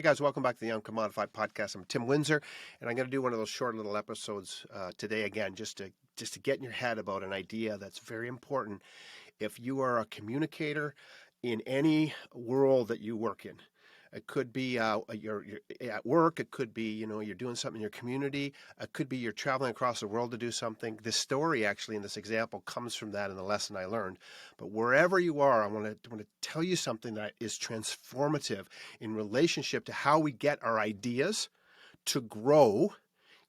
Hey guys, welcome back to the UNCOMMODiFiED podcast. I'm Tim Windsor, and I'm going to do one of those short little episodes today again, just to get in your head about an idea that's very important if you are a communicator in any world that you work in. It could be you're at work. It could be you're doing something in your community. It could be you're traveling across the world to do something. This story actually in this example comes from that in the lesson I learned. But wherever you are, I want to tell you something that is transformative in relationship to how we get our ideas to grow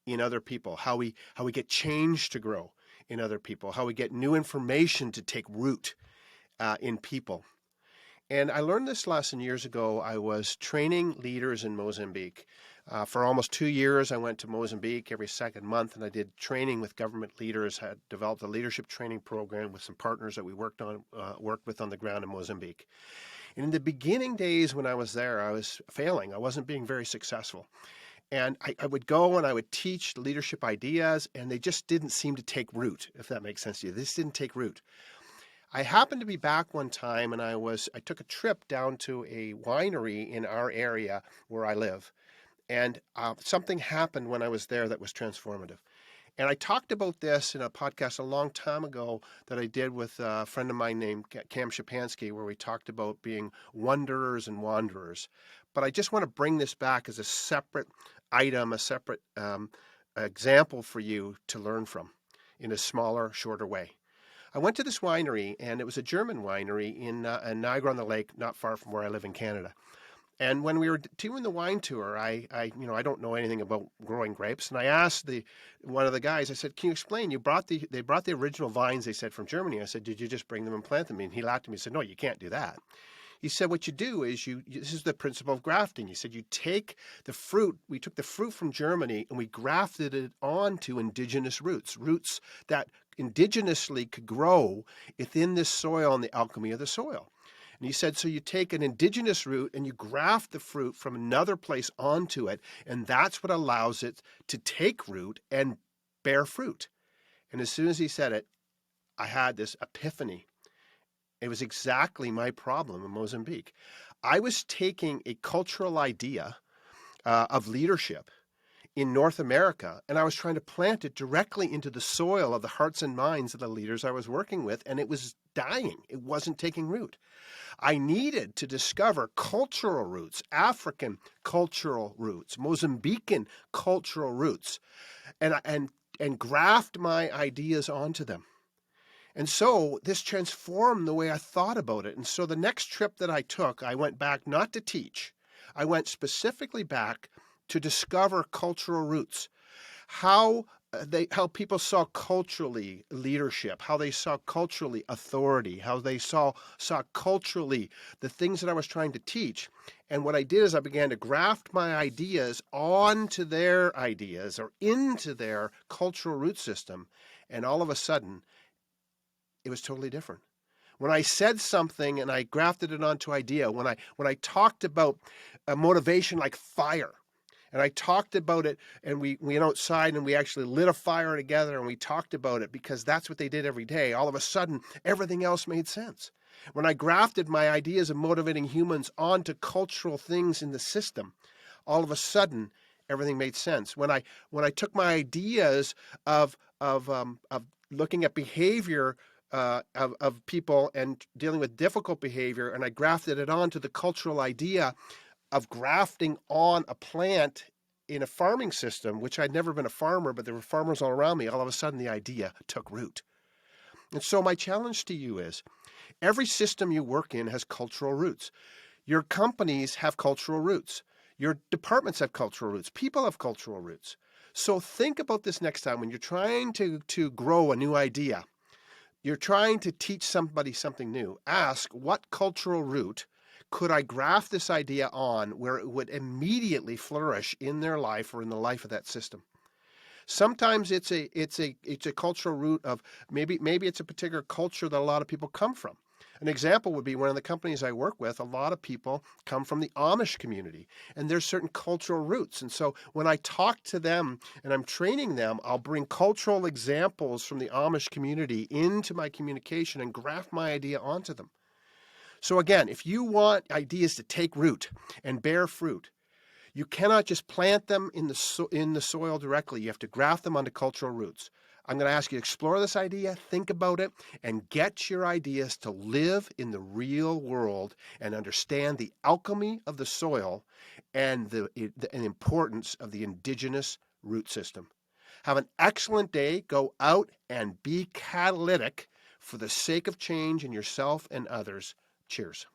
in other people, how we get change to grow in other people, how we get new information to take root in people. And I learned this lesson years ago. I was training leaders in Mozambique. For almost 2 years, I went to Mozambique every second month, and I did training with government leaders, had developed a leadership training program with some partners that we worked with on the ground in Mozambique. And in the beginning days when I was there, I was failing. I wasn't being very successful. And I would go and I would teach leadership ideas, and they just didn't seem to take root, if that makes sense to you. They just didn't take root. I happened to be back one time, and I took a trip down to a winery in our area where I live, and something happened when I was there that was transformative. And I talked about this in a podcast a long time ago that I did with a friend of mine named Cam Shapansky, where we talked about being wonderers and wanderers. But I just want to bring this back as a separate item, a separate example for you to learn from in a smaller, shorter way. I went to this winery, and it was a German winery in Niagara-on-the-Lake, not far from where I live in Canada. And when we were doing the wine tour, I don't know anything about growing grapes, and I asked one of the guys. I said, "Can you explain? They brought the original vines," they said, from Germany. I said, "Did you just bring them and plant them?" And he laughed at me and said, "No, you can't do that." He said, "What you do is this is the principle of grafting." He said, "You take the fruit. We took the fruit from Germany and we grafted it onto indigenous roots that indigenously could grow within this soil and the alchemy of the soil." And he said, so you take an indigenous root and you graft the fruit from another place onto it, and that's what allows it to take root and bear fruit. And as soon as he said it, I had this epiphany. It was exactly my problem in Mozambique. I was taking a cultural idea of leadership in North America, and I was trying to plant it directly into the soil of the hearts and minds of the leaders I was working with, and it was dying. It wasn't taking root. I needed to discover cultural roots, African cultural roots, Mozambican cultural roots, and graft my ideas onto them. And so this transformed the way I thought about it. And so the next trip that I took, I went back not to teach. I went specifically back to discover cultural roots, how people saw culturally leadership, how they saw culturally authority, how they saw culturally the things that I was trying to teach. And what I did is I began to graft my ideas onto their ideas or into their cultural root system. And all of a sudden, it was totally different. When I said something and I grafted it onto idea, when I talked about a motivation like fire, and I talked about it, and we went outside and we actually lit a fire together and we talked about it because that's what they did every day. All of a sudden, everything else made sense. When I grafted my ideas of motivating humans onto cultural things in the system, all of a sudden, everything made sense. When I took my ideas of looking at behavior of people and dealing with difficult behavior, and I grafted it onto the cultural idea of grafting on a plant in a farming system, which I'd never been a farmer, but there were farmers all around me. All of a sudden, the idea took root. And so my challenge to you is, every system you work in has cultural roots. Your companies have cultural roots. Your departments have cultural roots. People have cultural roots. So think about this next time when you're trying to grow a new idea. You're trying to teach somebody something new. Ask, what cultural root could I graft this idea on where it would immediately flourish in their life or in the life of that system? Sometimes it's a cultural root of maybe it's a particular culture that a lot of people come from. An example would be one of the companies I work with. A lot of people come from the Amish community, and there's certain cultural roots. And so when I talk to them and I'm training them, I'll bring cultural examples from the Amish community into my communication and graft my idea onto them. So again, if you want ideas to take root and bear fruit, You cannot just plant them in the soil directly. You have to graft them onto cultural roots. I'm going to ask you to explore this idea, think about it, and get your ideas to live in the real world and understand the alchemy of the soil and the importance of the indigenous root system. Have an excellent day. Go out and be catalytic for the sake of change in yourself and others. Cheers.